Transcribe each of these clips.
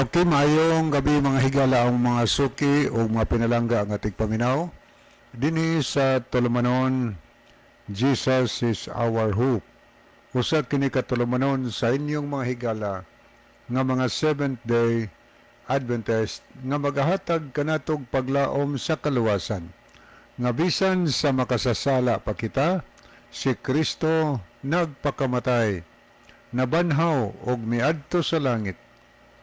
Okay, maayong gabi mga higala ang mga suki o mga pinalangga ang ating paminaw. Dinhi sa tulumanon, Jesus is our hope. Usa kini katulumanon sa inyong mga higala nga mga Seventh-day Adventist nga magahatag kanatog paglaom sa kaluwasan. Nga bisan sa makasasala pa kita, si Kristo nagpakamatay, nabanhaw og miadto sa langit,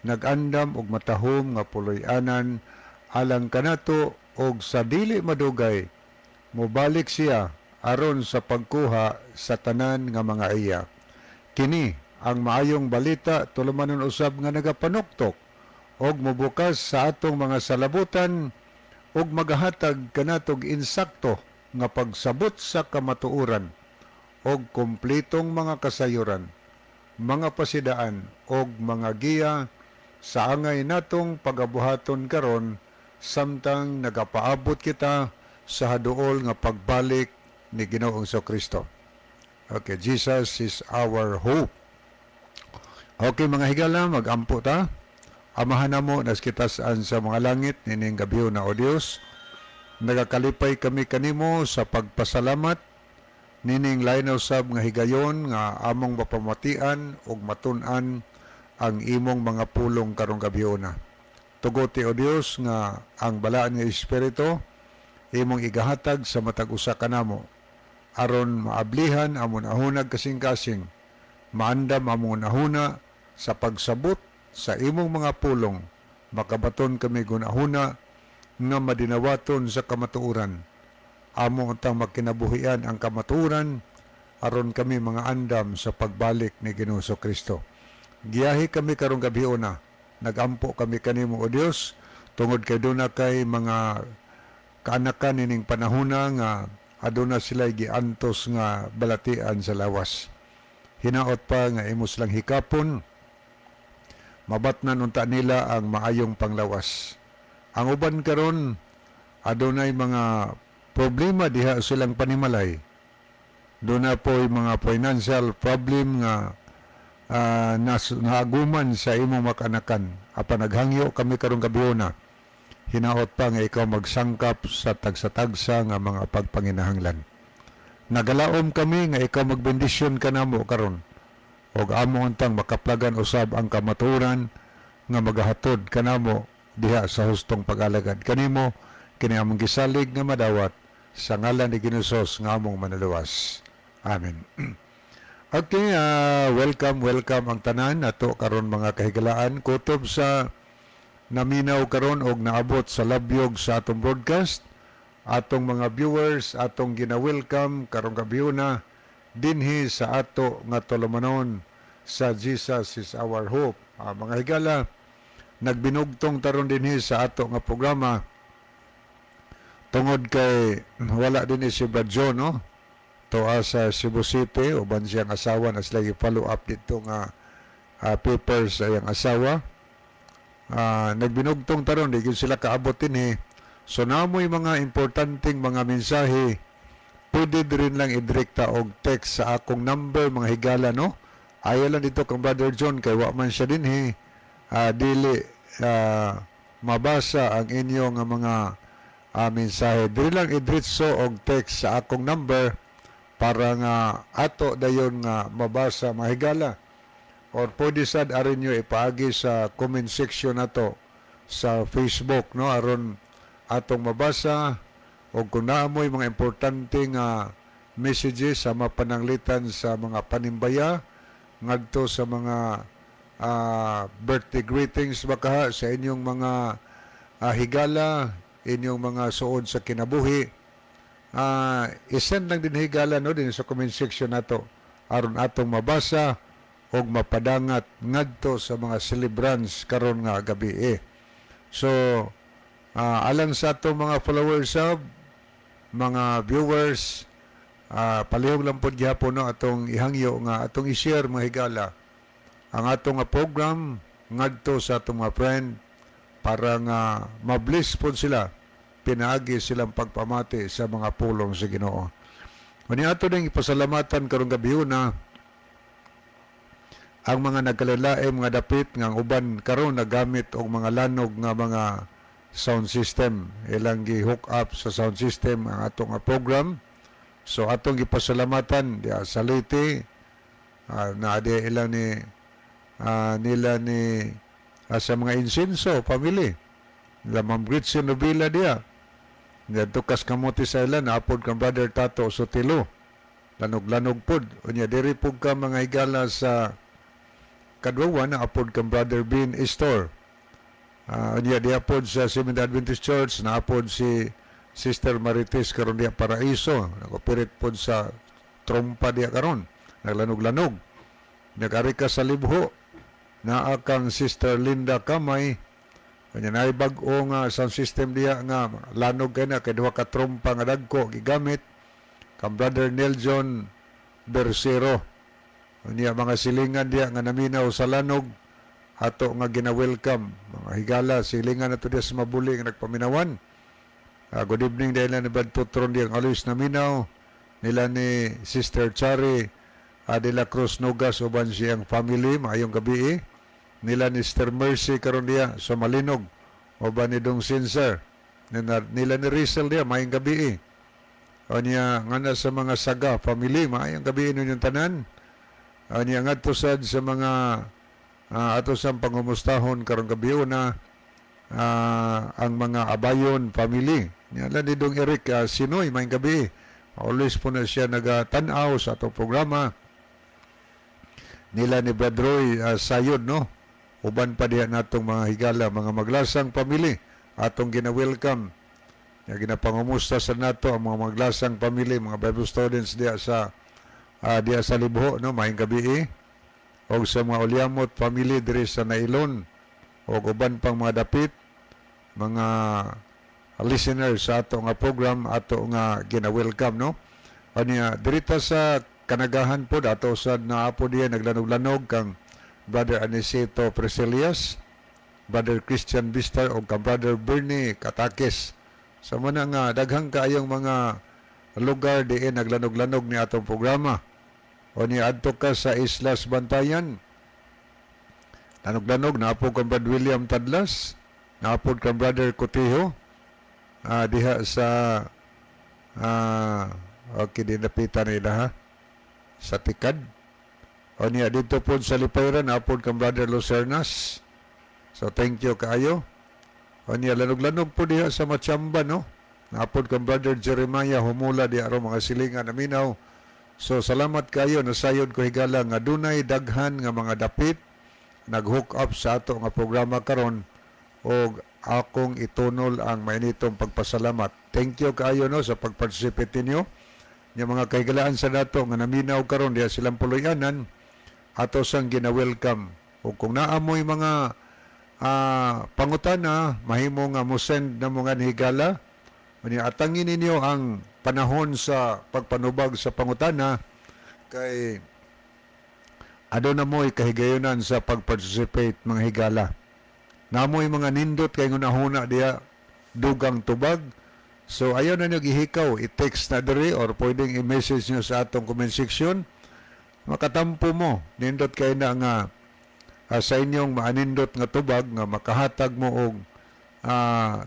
nagandam og matahom nga puloy-anan alang kanato og sa dili madugay mobalik siya aron sa pagkuha sa tanan nga mga iya. Kini ang maayong balita tulumanon usab nga nagapanuktok og mobukas sa atong mga salabutan og magahatag kanatog insakto nga pagsabot sa kamatuoran og kumpletong mga kasayuran, mga pasidaan og mga giya sa angay natong pagabuhaton karon samtang nagapaabot kita sa haduol nga pagbalik ni Ginoong Kristo. Okay, Jesus is our hope. Okay mga higala, magampo ta. Amahan na mo nas kita saan sa mga langit nining gabiyo na o Dios. Nagakalipay kami kanimo sa pagpasalamat nining lain usab nga higayon nga among mapamatian og matun-an ang imong mga pulong karong gabiyo na. Tugot o Dios nga ang balaan nga Espiritu imong igahatag sa matag usa kanamo aron maablihan amon ahunag kasing-kasing, maandam amon ahuna sa pagsabot sa imong mga pulong, makabaton kami gunahuna nga madinawaton sa kamatuoran. Amo untang makinabuhian ang kamatuoran aron kami mga andam sa pagbalik ni Ginoong Kristo. Giyahi kami karong gabiyo na, nagampo kami kanimo o Dios tungod kay duna kay mga kaanakan nining panahona nga aduna sila giantos nga balatian sa lawas. Hinaot pa nga imos lang hikapon mabatnan unta nila ang maayong panglawas. Ang uban karon adunay mga problema diha silang panimalay. Doon na po mga financial problem nga naaguman sa imong makanakan. Apan naghangyo kami karong gabiyo na. Hinaot pa nga ikaw magsangkap sa tagsa-tagsa nga mga pagpanginahanglan. Nagalaom kami nga ikaw magbendisyon kanamo karon. Og amo untang makaplagan usab ang kamaturan nga magahatod kanamo diha sa hustong pag-alagad kanimo kini among gisalig nga madawat sa ngalan ni Ginoos nga among manaluwas. Amen. Okay, welcome ang tanan nato karon mga kahigalaan kutob sa naminaw karon og naabot sa labyog sa atong broadcast, atong mga viewers atong gina-welcome karong gabiyo na dinhi sa ato nga tulumanon sa Jesus is our hope. Mga higala, nagbinugtong taron dinhi sa ato nga programa tungod kay wala din si Brad John, no? Toa sa Cebu City, uban siyang asawa na sila i-follow up dito nga papers sa iyang asawa. Nagbinugtong taron, di sila kaabot din So namoy mga importanteng mga mensahe, pwede rin lang idirekta og text sa akong number mga higala, no? Ayaw lang dito kang Brother John, kay wa man siya din dili mabasa ang inyong mga mensahe. Dili lang idiretso og text sa akong number para nga ato dayon nga mabasa mga higala. Or pwede sad aron nyo ipaagi sa comment section nato sa Facebook, no? Aron atong mabasa o kung naamoy mga importante nga messages sa mapananglitan sa mga panimbaya ngadto sa mga birthday greetings baka sa inyong mga higala, inyong mga suod sa kinabuhi. Isend lang din higala, no, din sa comment section nato aron atong mabasa og mapadangat ngadto sa mga celebrants karon nga gabi. So alang sa atong mga followers mga viewers, palihog lang po gyapon, no, atong ihangyo nga atong i-share mga higala ang atong program ngadto sa atong mga friend para nga mabliss po sila, pinaagi silang pagpamati sa mga pulong sa Ginoo. Kani ato ding ipasalamatan karong gabi na ang mga nagkalalae mga dapit nga uban karon nagamit og mga lanog nga mga sound system, ilang gi-hook up sa sound system ang atong program. So atong gipasalamatan diya sa Leyte, na di ilang ni nila ni sa mga insenso family nila Ma'am Gretchen Nobila diya dito kas Kamote sa ilan naapod kang Brother Tato Sotelo lanog-lanog pod unya diri pug ka mga higala sa Kadwawan naapod kang Brother Bean Estor. Unya diya pod sa Seventh Adventist Church naapod si Sister Marites karon diya Paraiso, nag-operate pod sa trompa diya karon, naglanog-lanog. Nag-ari ka sa Libho, naa kang Sister Linda Kamay, kanya na bag-o nga sound system diya nga lanog kay na kay duha ka trompa nga dagko gigamit kang Brother Neljon Bersero. Unya mga silingan diya nga naminaw sa lanog ato nga gina-welcome mga higala silingan nato diya sa Mabuli nga nagpaminawan. Good evening dahil na ni Brad Tutron diyang alis na minaw nila ni Sister Chari de la Cruz Nogas uban siyang family maayong gabi nila ni Sister Mercy karon diya sa Malinog uban ni Dong Sinser nila ni Rizal diya maayong gabi o niya nga sa mga Saga family maayong gabi ninyong tanan o niya nga sad sa mga ato sa pangumustahon karong gabi na ang mga Abayon family. Yan ni Dong Eric Sinoy, may gabi. Always po na siya nagatanaw sa atong programa. Nila ni Brad Roy Sayod, no? Uban pa diyan natong mga higala, mga maglasang family. Atong gina-welcome. Ginapangumusta sa nato ang mga maglasang family, mga Bible students diya sa Libho, no? May gabi o sa mga Uliamot family diri sa Nailon o uban pang mga dapit mga listeners sa ato nga program ato nga gina-welcome no anya dirita sa Kanagahan po ato sad na apo diya naglanog-lanog kang Brother Aniceto Preselias, Brother Christian Vistar o kang Brother Bernie Katakis sa mga nga daghang kaayong mga lugar diin naglanog-lanog ni atong programa o ni adto ka sa Islas Bantayan lanog-lanog naapod kang Brad William Tadlas naapod kang Brother Cotejo diha sa okay din napitan nila ha sa Tikad o niya dito po sa Lipayran naapod kang Brother Lucernas so thank you kaayo o niya lanog-lanog po diha sa Machamba no naapod kang Brother Jeremiah Humula diha ro mga silingan na minaw. So salamat kayo nasayod ko higala nga dunay daghan nga mga dapit nag-hook up sa ato nga programa karon og akong itunol ang mainitong pagpasalamat. Thank you kayo no sa pagparticipate ninyo. Yung mga kahigalaan sa nato nga naminaw karon diya silang puloy-anan ato sang gina-welcome. O kung naamoy mga pangutana mahimo nga mo send na mga higala atangin ninyo ang panahon sa pagpanubag sa pangutana kay na mo'y kahigayonan sa pag-participate mga higala. Namoy mga nindot kay ngunahuna diya dugang tubag. So ayaw na nyo gihikaw, i-text na diri or pwedeng i-message nyo sa atong comment section. Makatampo mo, nindot kay na nga sa inyong maanindot nga tubag nga makahatag mo og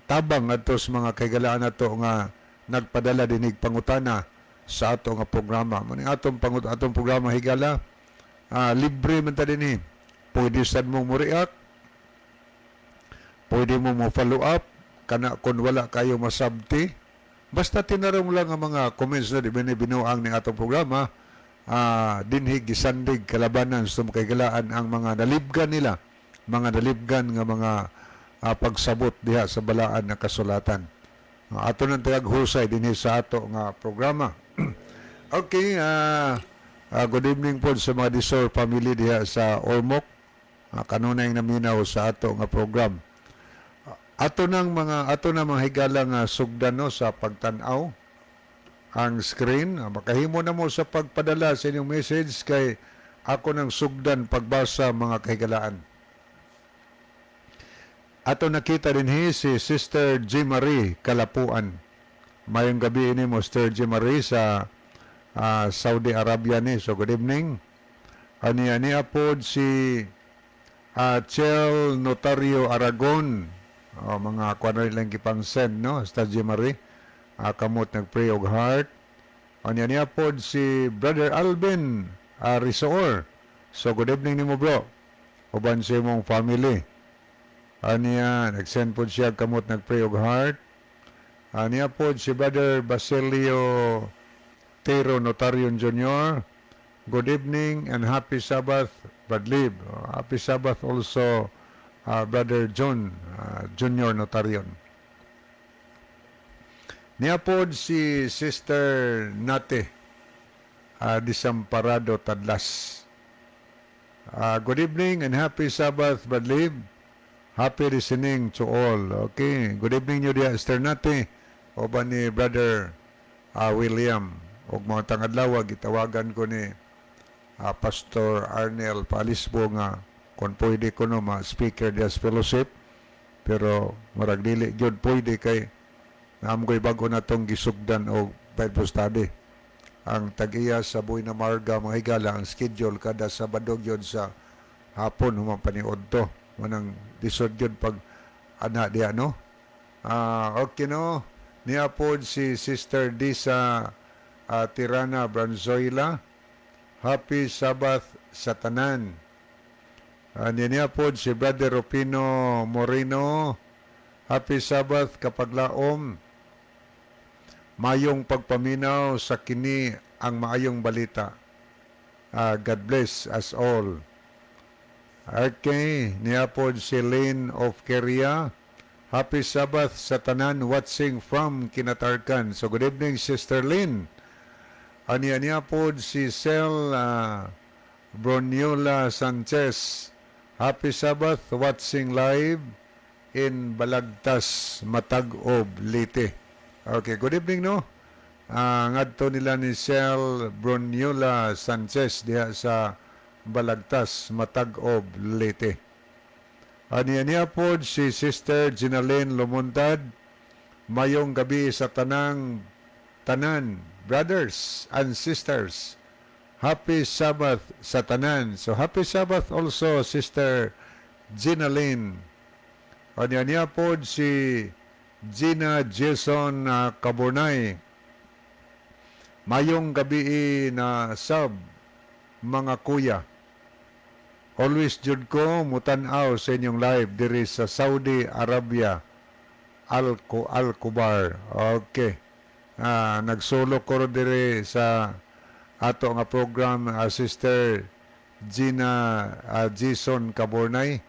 tabang ngadto sa mga kahigalaan nato nga nagpadala dinig pangutana sa ato nga programa. Muni atong programa higala libre man ta dinhi. Pwede sad mo react. Pwede mo follow up kana kun wala kayo masabti. Basta tinarong lang ang mga comments na binuang ning atong programa dinhi gisandig kalabanan sa kahigalaan ang mga nalibgan nila, mga nalibgan nga mga pagsabot diha sa balaan na kasulatan. Ato nang taghusay dinhi sa ato nga programa. Okay, good evening po sa mga Disor family diha sa Ormoc. Kanunay naminaw sa ato nga program. Ato na mga higala nga sugdan no, sa pagtan-aw ang screen. Makahimo na mo sa pagpadala sa inyong message kay ako nang sugdan pagbasa mga kahigalaan. Ato nakita din si Sister G. Marie Kalapuan. Mayong gabi ini mo Sister G. Marie sa Saudi Arabia ni. So good evening. Ani apod si Chel Notario Aragon. Mga kuan lang gipang send no, Stadio Marie. Kamot nagpray og heart. Ani apod si Brother Alvin Risoor. So good evening nimo bro. Uban sa imong family. Aniya nag-send pod siya kamot nagpray og heart. Aniya pod si Brother Basilio Tero Notarion Jr. Good evening and happy Sabbath, Bradley. Happy Sabbath also, Brother John Junior Notarion. Niapod si Sister Nate Disamparado Tadlas. Good evening and happy Sabbath, Bradley. Happy listening to all. Okay. Good evening nyo diya, Sister Nate. O ba ni Brother William. O mga tangadlaw, gitawagan ko ni Pastor Arnel Palisbo nga kung pwede ko no ma-speaker diya sa fellowship. Pero marag dili gyud pwede kay naamgoy bago na tong gisugdan o Bible study. Ang tag-iya sa Buhay na Marga mga higala ang schedule kada Sabado gyud sa hapon humang paniod to. Manang disod gyud pag ana diya no. Okay no. Niya pod si Sister Disa Tirana Branzoila. Happy Sabbath sa tanan. Niya pod si Brother Rupino Moreno. Happy Sabbath kapag laom. Mayong pagpaminaw sa kini ang maayong balita. God bless us all. Okay, niya pod si Lane of Keria. Happy Sabbath sa tanan watching from Kinatarkan. So good evening Sister Lynn. Niya pod si Sel Broniola Sanchez. Happy Sabbath watching live in Balagtas, Matag-Ob, Leyte. Okay, good evening no. Ngadto nila ni Sel Broniola Sanchez diha sa Balagtas, Matag-Ob, Leyte. Niya pod si Sister Ginalyn Lumuntad. Mayong gabi sa tanan, brothers and sisters. Happy Sabbath sa tanan. So happy Sabbath also Sister Ginalyn. Niya pod si Gina Jason Caburnay. Mayong gabi na sub mga kuya. Always jud ko mutanaw sa inyong live diri sa Saudi Arabia, Al-Kubar. Okay. Nagsolo ko diri sa ato nga program Sister Gina Jason Caburnay.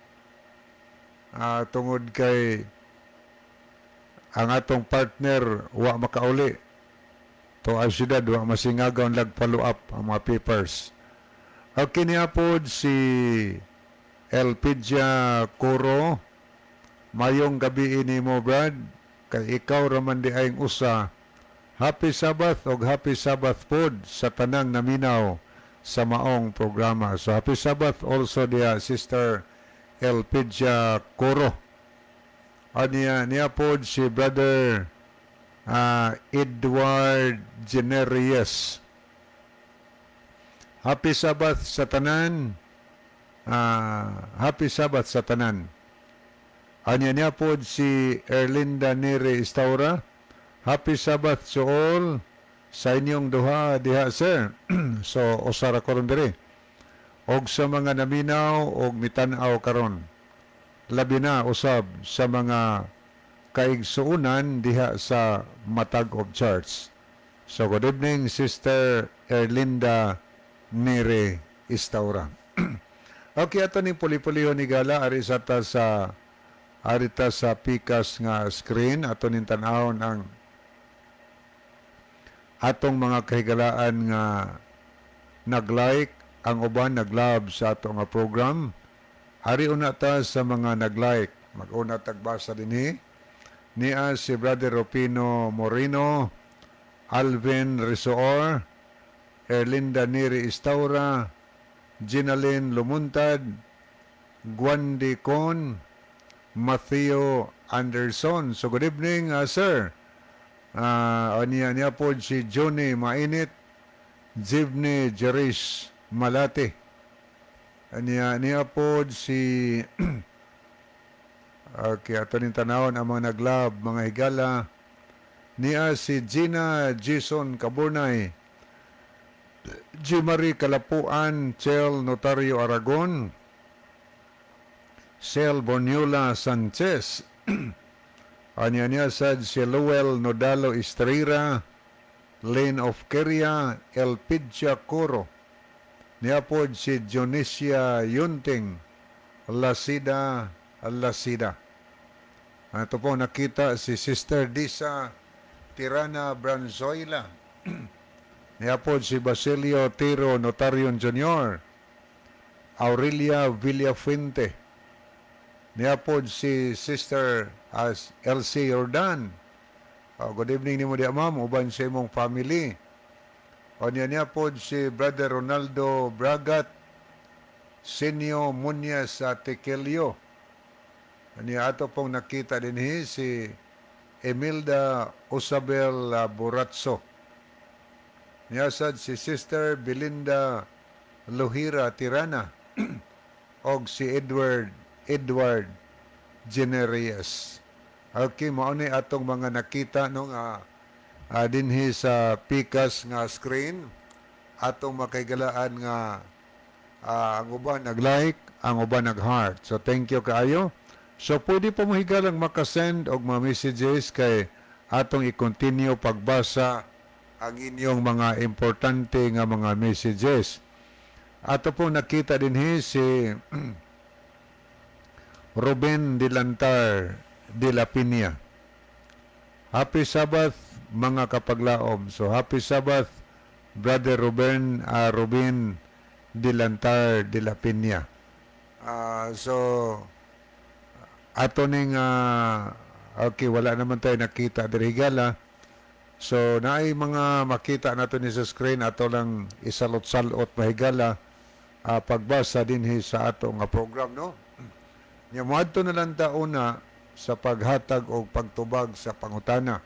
Tungod kay ang atong partner wa makauli. To ang syudad wa masingagaw lag follow up ang mga papers. Okay niya po si Elpidia Coro. Mayong gabi ini mo Brad. Kay ikaw raman di ayong usa. Happy Sabbath o Happy Sabbath pod sa tanang naminaw sa maong programa. So Happy Sabbath also dia Sister Elpidia Coro. Niya po si Brother Edward Generius. Happy Sabbath sa tanan. Happy Sabbath sa tanan. Niya po si Erlinda Nere Istaura. Happy Sabbath to all sa inyong duha diha sir. So usara karon diri. Og sa mga naminaw og mitan-aw karon. Labi na usab sa mga kaigsuunan diha sa Matag-Ob Church. So good evening Sister Erlinda Nere Istaura. Okay, ato ning puli-puliho ni Gala arita sa pikas nga screen ato ning tan-awon ang atong mga kahigalaan nga nag-like, ang uban nag-love sa ato nga program. Ari una ta sa mga nag-like, mag-una tagbasa dinhi. Niya si Brother Rupino Moreno, Alvin Risoor, Erlinda Neri Istaura, Ginalyn Lumuntad, Gwandi Con, Matthew Anderson. So good evening, sir. Niya po si Johnny Mainit, Jivni Jerish Malate. Niya pod si okay, ato ning tanawon ang mga naglab, mga higala. Niya si Gina Jason Caburnay, G. Marie Kalapuan, Chel Notario Aragon, Sel Borniola Sanchez, niya sad si Lowell Nodalo Estrera, Lane of Keria, Elpidia Coro, niya pod si Dionisia Yunting, Lasida. Ito po nakita si Sister Disa Tirana Branzoila. Niya po si Basilio Tiro Notarion Jr. Aurelia Villafuente. Niya po si Sister Elsie Jordan. Good evening ni mo diya ma'am, uban sa imong family. Niya po si Brother Ronaldo Bragat, Senyo Munyas sa Tequilio. Niya ato pong nakita din si Emilda Osabel Buratso. Niya sad si Sister Belinda Lohira Tirana og si Edward Generes. Okay, mao ni atong mga nakita no dinhi sa pikas nga screen atong makaigalaan nga ang uban nag-like, ang uban nag-heart. So thank you kaayo. So, pwede po mo higalang makasend og mga messages kay atong i-continue pagbasa ang inyong mga importante nga mga messages. Ato po nakita din si Ruben Dilantar de la Piña. Happy Sabbath mga kapaglaom. So, happy Sabbath Brother Ruben Dilantar de la Piña. Ato ning okay, wala naman tayo nakita diri higala. So naay mga makita nato ni sa screen ato lang isalot-salot mahigala pagbasa dinhi sa ato nga program no. Nya moadto na lang ta una sa paghatag og pagtubag sa pangutana.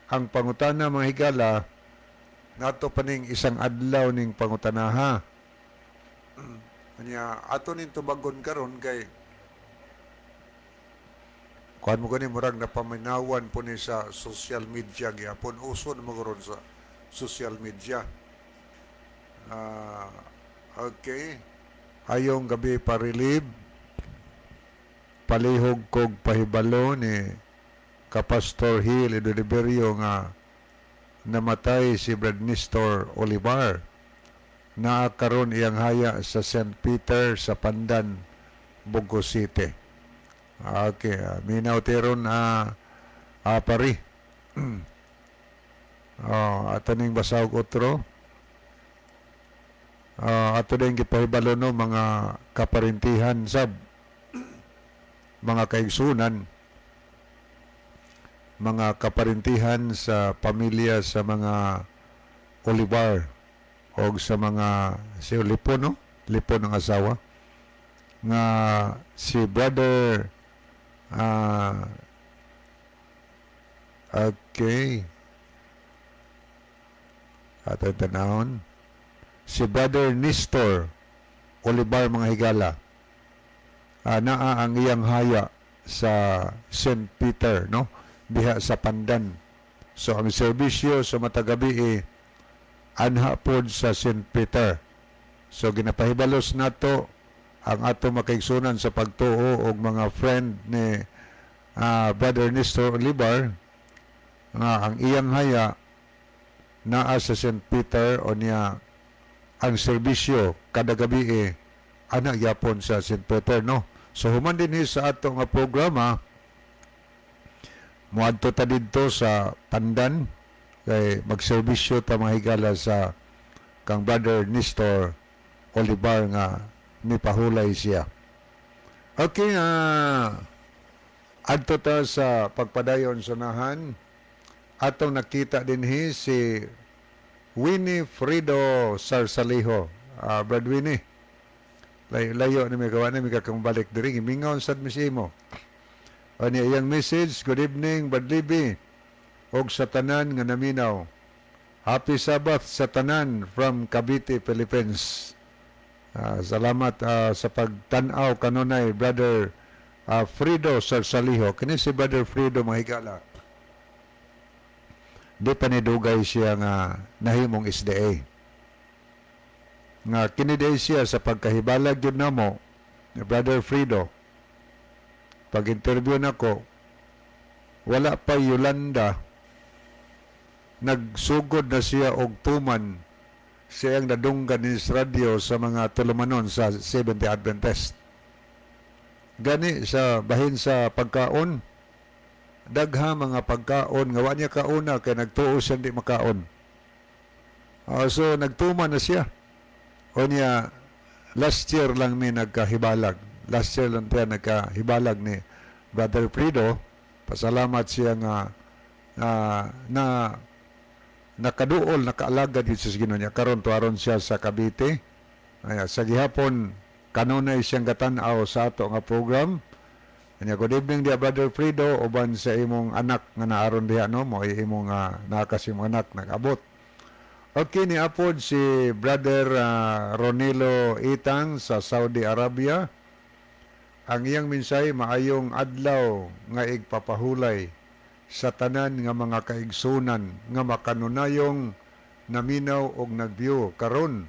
Ang pangutana mga higala nato paning isang adlaw ning pangutanaha. Nya ato ning tubagon karon kay kuan mo gani murag napaminawan po ni sa social media gyapon uso na magron sa social media. Okay. Ayong gabi pa-relieve palihog kog pahibalo ni Kapastor Hill Idoliberio nga namatay si Brad Nestor Olivar na karon iyang haya sa St. Peter sa Pandan, Burgos City. Okay, minaw teron pari. Ato ning basahog otro. Ato din gipahibalo no mga kaparintihan sab mga kaigsunan, mga kaparintihan sa pamilya sa mga Olivar o sa mga si Lipon, no? Lipon ng asawa nga si Brother okay. Atong tanawon. Si Brother Nestor Olivar mga higala. Naa ang iyang haya sa St. Peter, no? Diha sa Pandan. So ang serbisyo sa matagabi anha pod sa St. Peter. So ginapahibalos nato ang ato makaigsunan sa pagtuo og mga friend ni Brother Nestor Olivar nga ang iyang haya naa sa St. Peter o niya ang serbisyo kada gabi ana gyapon sa St. Peter, no? So human din sa ato nga programa moadto ta didto sa Pandan kay magserbisyo ta mga higala sa kang Brother Nestor Olivar nga nipahulay siya. Okay, adto ta sa pagpadayon sunahan. Atong nakita dinhi si Winnie Frido Sarsaliho. Brad Winnie, layo na may gawa na may kakang balik diri. Mingaw sad misimo. Ani iyang message, good evening, Brad Libby. Og sa tanan nga naminaw. Happy Sabbath sa tanan from Cavite, Philippines. Salamat sa pagtanaw kanunay Brother Frido Sarsaliho. Kini si Brother Frido mahigala. Di pa nidugay siya nga nahimong SDA. Nga kiniday siya sa pagkahibalag yun namo ni Brother Frido. Pag-interview nako, wala pa Yolanda, nagsugod na siya og tuman siyang nadunggan ni radyo sa mga tulumanon sa Seventh-day Adventist. Gani sa bahin sa pagkaon, dagha mga pagkaon, nga wa niya kauna kay nagtuo siya di makaon. So nagtuman na siya. O niya, last year lang may nagkahibalag. Last year lang tayo nagkahibalag ni Brother Frido. Pasalamat siya nga na nakaduol, nakaalagad yun sa Ginoo niya. Karon tuaron siya sa Cavite. Sa gihapon, kanunay siyang gatanaw sa ato nga program. Good evening dia Brother Frido, uban sa imong anak nga naaron diha no, mo imong nakasimong anak nag-abot. Okay, ni apod si Brother Ronilo Itang sa Saudi Arabia. Ang iyang minsay maayong adlaw nga igpapahulay sa tanan nga mga kaigsunan nga makanunayong naminaw og nagview karon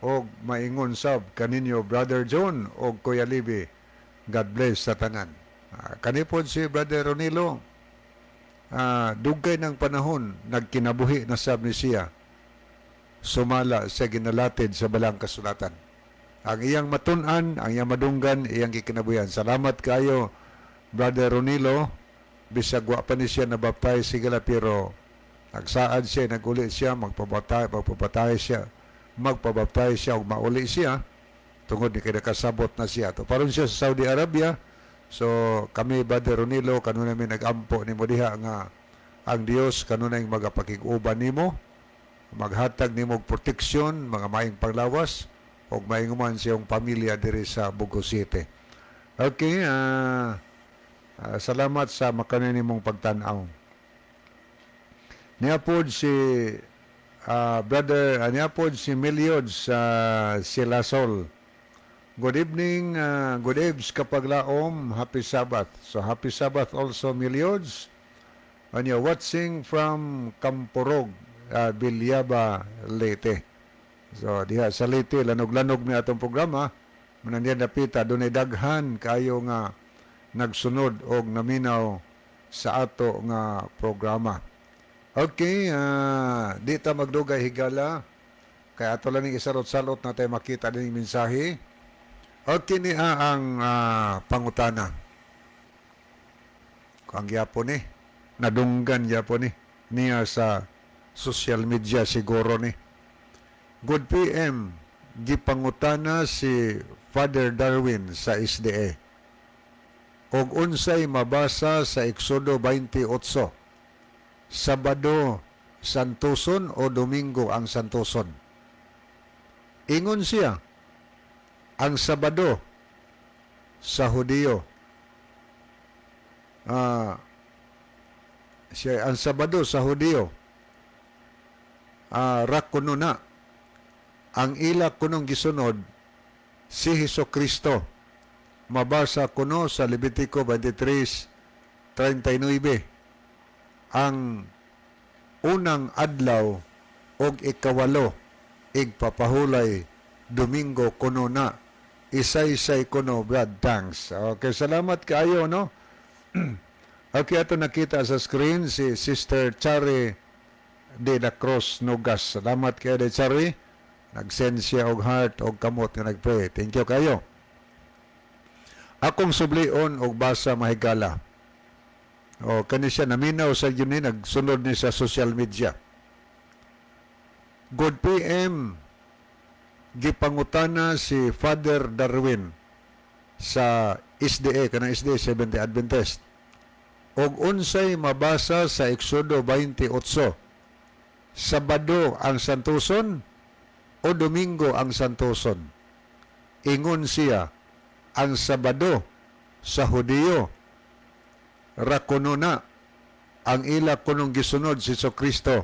og maingon sab kaninyo Brother John og Kuya Libby. God bless sa tanan. Kanipod si Brother Ronilo, dugay ng panahon nagkinabuhi na sab ni siya sumala sa ginalatid sa balang kasulatan. Ang iyang matun-an, ang iyang madunggan, iyang gikinabuyan. Salamat kayo, Brother Ronilo. Bisag wa pa ni siya nabaptay sigala pero nagsaad siya, naguli siya, magpabaptay siya o mauli siya tungod ni kaya kasabot na siya. To paron siya sa Saudi Arabia. So kami Brother Ronilo kanunay mi nagampo nimo diha nga ang Dios kanunay magapakig-uban nimo, maghatag nimo og proteksyon, mga maayong panglawas og mainguman siyang pamilya diri sa Bugo City. Okay, salamat sa makanan nimong pagtan-aw. Niapod si Brother, niapod si Miliod sa Silasol. Good evening, good eves kapag laom, happy Sabbath. So happy Sabbath also Miliods. And you're watching from Campurog, Bilyaba, Leyte. So diha sa Leyte, lanog-lanog ni atong programa. Manandiyan napita, dunay daghan kayo nga nagsunod og naminaw sa ato nga programa. Okay, di ta magdugay higala. Kaya ato lang isarot-salot na tayo makita din yung mensahe. Okay ni ang pangutana. Ang yapon ni, nadunggan yapon ni, niya sa social media siguro ni. Good PM, gipangutana si Father Darwin sa SDA. Og unsay mabasa sa Exodo 28, Sabado Santuson o Domingo ang Santuson. Ingon siya, ang Sabado sa Hudiyo, ang Sabado sa Hudiyo, rakuno na, ang ila kunong gisunod, si Hesukristo. Mabasa kuno sa Levitico 23:39. Ang unang adlaw og ikawalo igpapahulay Domingo kuno na isay-say kuno blood thanks. Okay, salamat kaayo no. Okay, ato nakita sa screen si Sister Chari de la Cruz Nugas. Salamat kayo de Chari. Nag-send siya og heart og kamot nga nagpray. Thank you kayo. Akong sublion og basa mahigala. O kani siya naminaw sa yun ni nagsunod ni sa social media. Good PM, gipangutana si Father Darwin sa SDA, kanang SDA Seventh-day Adventist. Og unsay mabasa sa Exodo 28, Sabado ang Santuson o Domingo ang Santuson. Ingon siya, ang Sabado sa Hudiyo, rakuno na, ang ila kunong gisunod si Kristo.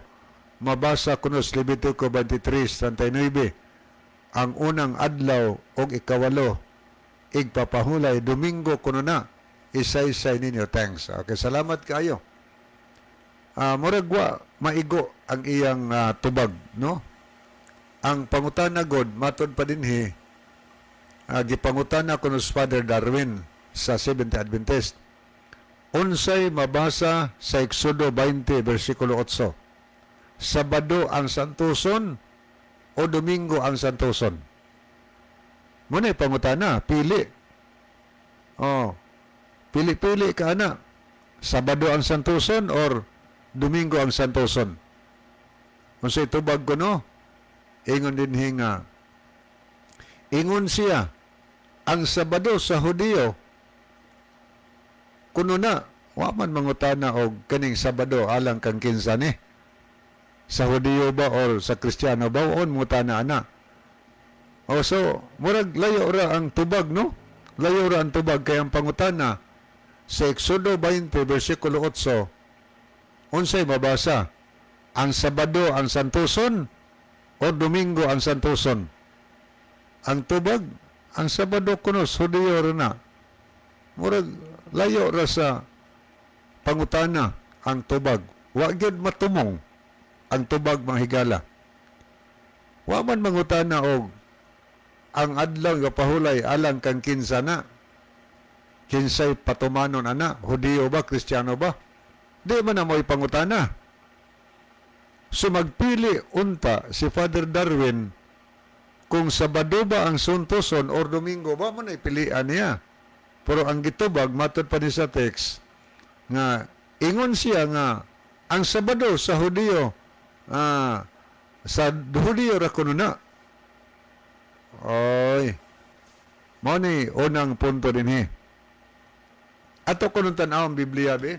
Mabasa kuno sa Levitico 23:39. ang unang adlaw o ikawalo, igpapahulay, Domingo kuno na, isay-say ninyo. Thanks. Okay, salamat kayo. Murag wa maigo ang iyang tubag, no? Ang pangutana god matod pa dinhi, gipangutana kuno sa Father Darwin sa Seventh Adventist. Unsay mabasa sa Exodo 20 bersikulo 8? Sabado ang santuson o Domingo ang santuson? Muna pangutana, pili. Pili-pili ka na. Sabado ang santuson or Domingo ang santuson? Unsay tubag ko no? Ingon din hinga. Ingon siya, ang Sabado sa Hudiyo, kuno na, wa man mangutana og kaning Sabado alang kang kinsa ni. Sa Hudiyo ba or sa Kristiyano ba? On mutana ana. So, murag layo ra ang tubag, no? Layo ra ang tubag kay ang pangutana sa Exodo 20 bersikulo 8, unsay mabasa? Ang Sabado ang santuson o Domingo ang santuson? Ang tubag, ang Sabado kuno Hudiyo ra na. Murag layo ra sa pangutana ang tubag. Wa gyud matumong ang tubag mga higala. Wa man mangutana og ang adlaw nga pahulay alang kang kinsa na. Kinsay patumanon ana, Hudiyo ba, Kristiyano ba? Di man na mo'y pangutana. So magpili unta si Father Darwin kung Sabado ba ang suntuson or Domingo ba, man ay pilian niya. Pero ang gitubag, matod pa ni sa text, nga ingon siya nga ang Sabado sa Hudiyo, sa Hudiyo ra kuno na. Oy, mo ni unang punto din Ato kuno tan-aw ang Biblia be.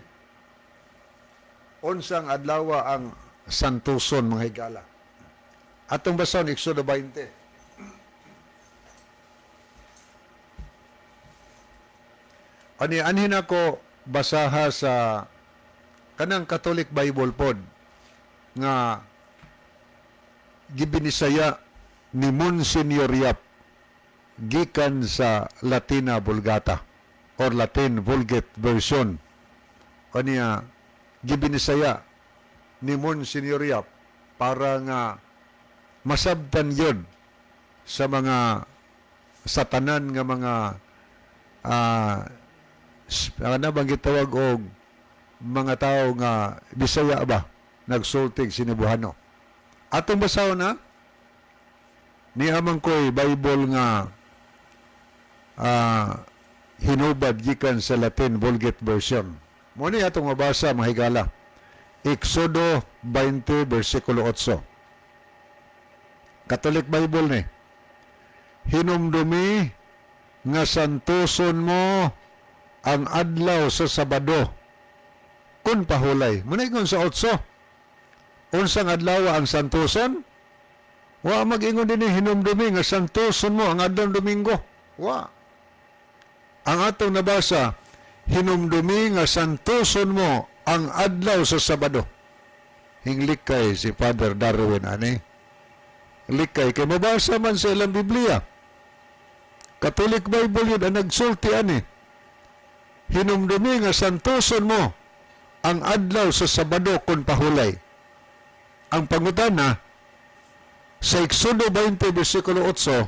Unsang adlaw ang santuson mga higala. Atong basaon Exodo 20. Anhin ako basaha sa kanang Catholic Bible pod nga gibinisaya ni Monsignor Yap gikan sa Latina Vulgata or Latin Vulgate version. Kaniya gibinisaya ni Monsignor Yap para nga masabtan yun sa mga satanan nga mga ano bang gitawag og mga tao nga Bisaya ba nagsultig sinibuhano. Atong basaw na ni amang ko'y Bible nga hinubad gikan sa Latin Vulgate version. Muna atong mabasa mga higala. Exodo 20 bersikulo 8. Catholic Bible ni. Hinumdumi nga santuson mo ang adlaw sa Sabado kun pahulay. Muna ingon sa 8. Unsang adlaw ang santuson? Wa mag-ingon din hinumdumi nga santuson mo ang adlaw Domingo. Wa. Ang atong nabasa, hinumdumi nga santuson mo ang adlaw sa Sabado. Hinglikay si Father Darwin ani. Likay kay mabasa man sa ilang Biblia. Catholic Bible yun ang nagsulti ani. Hinumdumi nga santuson mo ang adlaw sa Sabado kun pahulay. Ang pangutana sa Exodo 20 bersikulo 8,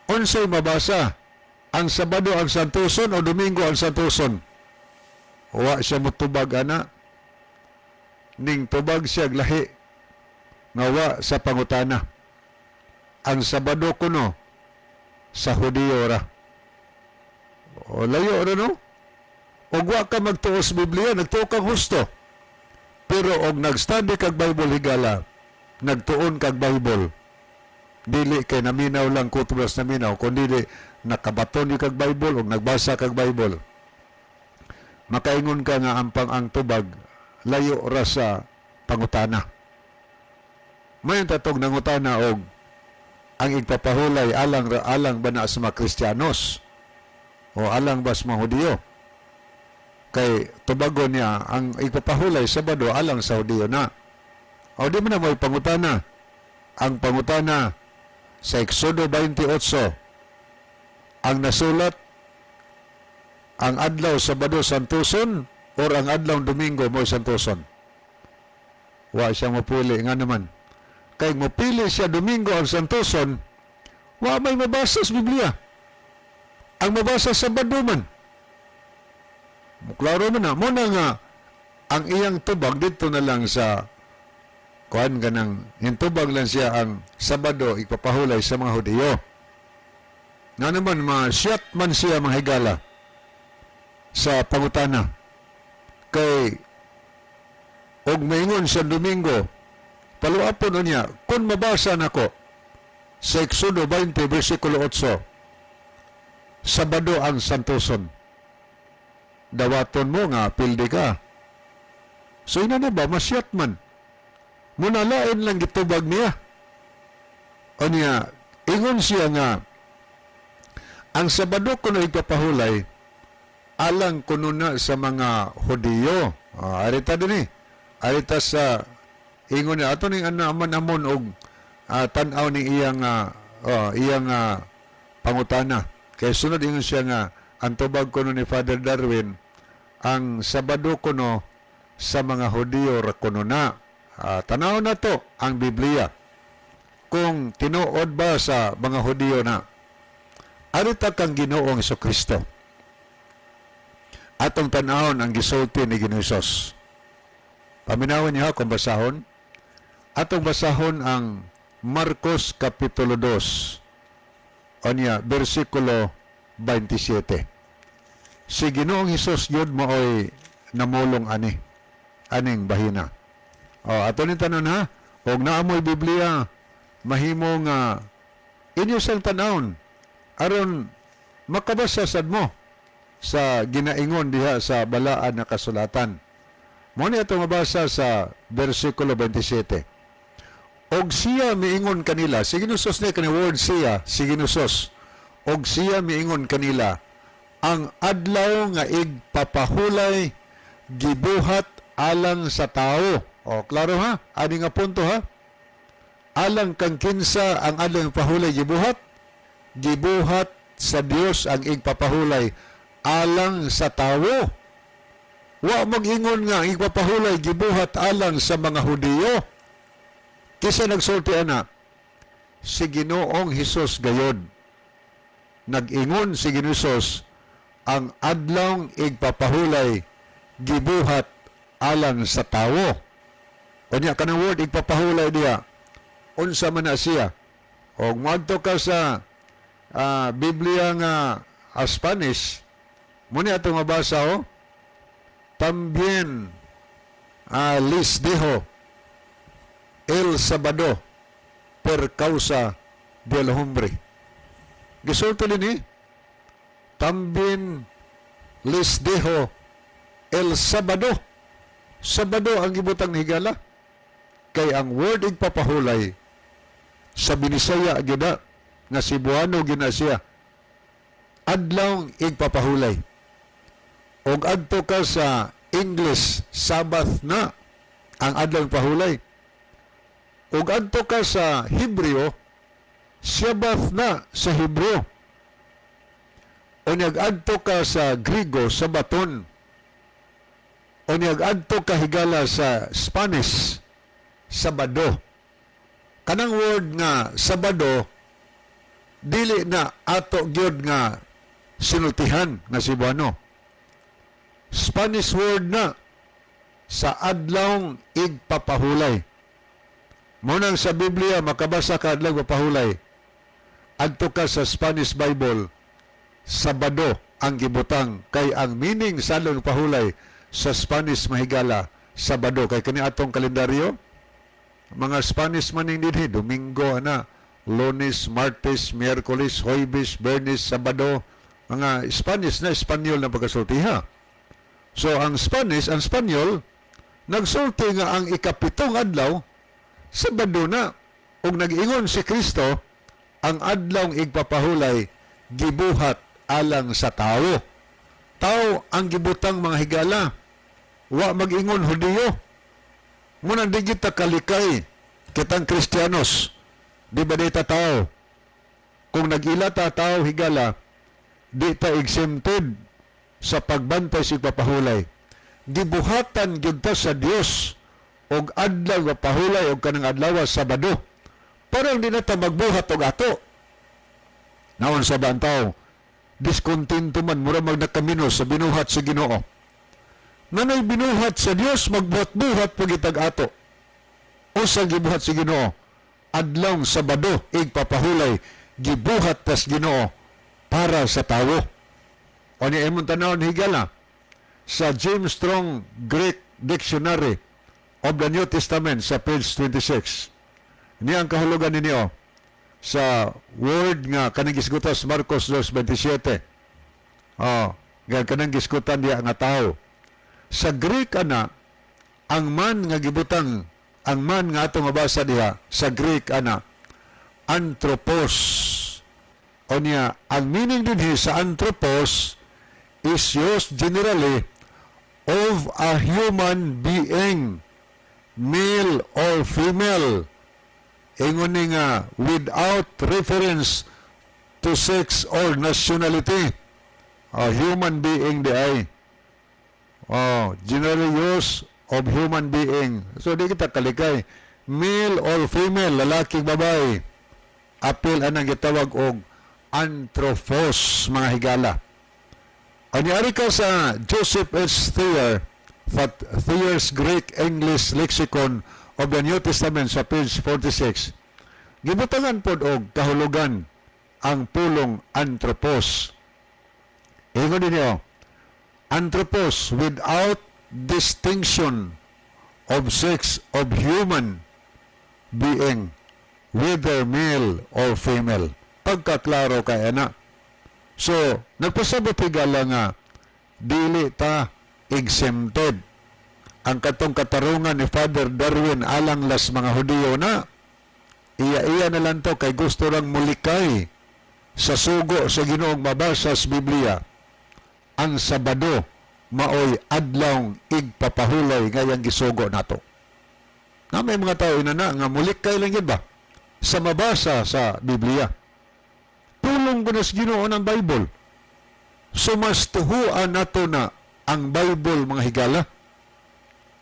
unsay mabasa? Ang Sabado ang santuson o Domingo ang santuson? Wa siya motubag ana. Ning tubag siya lahi nga wa sa pangutana. Ang Sabado kuno sa Hudiyo ra. O layo ra no? Og wa ka magtuos Biblia, nagtuo kang husto. Pero og nagstudy kag Bible higala, nagtuon kag Bible, dili kay naminaw lang kutubas naminaw, kundi nakabaton ni kag Bible o nagbasa kag Bible. Makaingon ka nga ang tubag layo ra sa pangutana. Mayon tatog nangutana og ang igpapahulay alang ba na sa mga Kristiyanos o alang ba sa mga Hudiyo? Kay tubagon niya ang igpapahulay Sabado alang sa Hudiyo na. O di mo na may pangutana. Ang pangutana sa Exodo 28 ang nasulat ang adlaw Sabado santuson or ang adlaw Domingo mo santuson? Wa siya mapili nga naman. Kay mapili siya Domingo ang santuson, wa may mabasa sa Biblia. Ang mabasa sa Sabado man. Klaro man na. Muna nga, ang iyang tubag dito na lang sa kuhan ganang, yung tubag lang siya ang Sabado ipapahulay sa mga Hudiyo. Nga naman, masyat man siya mga higala sa pangutana. Kay, og maingon sa Domingo, paluapon niya, kung mabasa nako sa Exodo 20, versikulo 8, Sabado ang santuson. Dawaton mo nga, pildi ka. So, ina na ba, masyat man. Muna lain lang gitubag niya. O niya, ingon siya nga, ang Sabado kuno ipapahulay, alang kuno na sa mga Hudiyo. Arita din arita sa, ingon niya, ato ning aman-amon og tanaw ni iyang pangutana. Kaya sunod ingon siya nga, ang tubag kuno ni Father Darwin, ang Sabado kuno sa mga Hudiyo ra kuno na. Tanaw na to ang Biblia. Kung tinuod ba sa mga Hudiyo na, arita kang Ginoong Jesucristo. Atong tanahon ang gisulti ni Ginoong Hesus. Paminawon niya kung basahon. Atong basahon ang Marcos Kapitulo 2. O niya, versikulo 27. Si Ginoong Hesus yun mo ay namulong aning bahina. Ato ni tanon ha, huwag naamoy Biblia, mahimong inyo sang tanahon, aron makabasa sad mo sa ginaingon diha sa balaan na kasulatan. Mo ni ato mabasa sa versikulo 27. Og siya miingon kanila, si Ginusos ni kani word siya, si Ginusos. Og siya miingon kanila, ang adlaw nga igpapahulay gibuhat alang sa tao. Klaro ha? Ani nga punto ha? Alang kang kinsa ang adlaw nga pahulay gibuhat? Gibuhat sa Dios ang igpapahulay alang sa tao. Wa mag-ingon nga igpapahulay gibuhat alang sa mga Hudiyo. Kisa nagsulti ana, si Ginoong Hesus gayod. Nag-ingon si Ginoong Hesus, ang adlaw igpapahulay gibuhat alang sa tao. O niya, kanang word igpapahulay diya, unsa man na siya. O madto ka sa Biblia nga Spanish, muna ito mabasa también les dijo el Sabado per causa del hombre. Gisulti ni también les dijo el Sabado. Sabado ang gibutang higala. Kay ang word igpapahulay sa Binisaya gina nga Cebuano gina siya. Adlaw igpapahulay. Og adto ka sa English, Sabbath na ang adlaw pahulay. Og adto ka sa Hebreo, Sabbath na sa Hebreo. O nag-adto ka sa Grigo, Sabaton. O nag-adto ka higala sa Spanish, Sabado. Kanang word nga Sabado, dili na ato gyud nga sinultihan nga Cebuano. Spanish word na sa adlaw igpapahulay. Munang sa Biblia makabasa ka adlaw papahulay. Adto ka sa Spanish Bible, Sabado ang gibutang, kay ang meaning sa adlaw pahulay sa Spanish mahigala Sabado, kay kani atong kalendaryo mga Spanish man dinhi, Domingo ana, Lunes, Martes, Miyerkules, Huwebes, Biyernes, Sabado, mga Spanish na Espanyol na pagkasultiha. So ang Spanish, ang Espanyol nagsulti nga ang ikapitong adlaw Sabado na. Ug nag-ingon si Kristo, ang adlaw igpapahulay gibuhat alang sa tao. Tao ang gibutang mga higala. Wa mag-ingon Hudiyo. Muna di kita kalikay kitang Kristiyanos. Di ba dita tao? kung nag-ila ta tao higala, di ta exempted sa pagbantay sa pagpapahulay. Gibuhatan gyud ta sa Dios og adlaw nga pahulay og kanang adlaw Sabado. Para hindi na ta magbuhat og ato. Naon sa bantaw, diskontento man mura magnakamino sa binuhat sa Ginoo. Nanay binuhat sa Dios magbuhat-buhat pagitag ato. Usa gibuhat sa Ginoo adlaw Sabado igpapahulay gibuhat tas Ginoo para sa tawo. O ni emong tanawon higala sa James Strong Greek Dictionary of the New Testament sa page 26. Ini ang kahulugan ninyo sa word nga kanang gisgutas Marcos 2:27. Kanang gisgutan diya nga tao. Sa Greek ana ang man nga gibutang ang man nga atong mabasa diha sa Greek ana anthropos. O niya, ang meaning din sa anthropos is used generally of a human being, male or female. Ingon ni nga, without reference to sex or nationality. A human being di ay. Generally use of human being. So, di kita kalikay. Male or female, lalaki, babae. Apil anang gitawag og anthropos, mga higala. Anyari ka sa Joseph H. Thayer's Greek English Lexicon of the New Testament sa page 46. Gibutangan pod og kahulugan ang pulong anthropos. Ingon ninyo, anthropos without distinction of sex of human being, whether male or female. Pagkaklaro kay ana. So, nagpasabot higala nga dili ta exempted. Ang katong katarungan ni Father Darwin alang las mga Hudiyo na iya na lang to kay gusto lang mulikay sa sugo sa Ginoong mabasa sa Biblia. Ang Sabado maoy adlaw igpapahulay ngayang gisugo nato. Na may mga tao inana nga mulikay lang yun ba sa mabasa sa Biblia. Tulong ko na sa Ginoo ng Bible. So mas tuhuan nato na ang Bible, mga higala.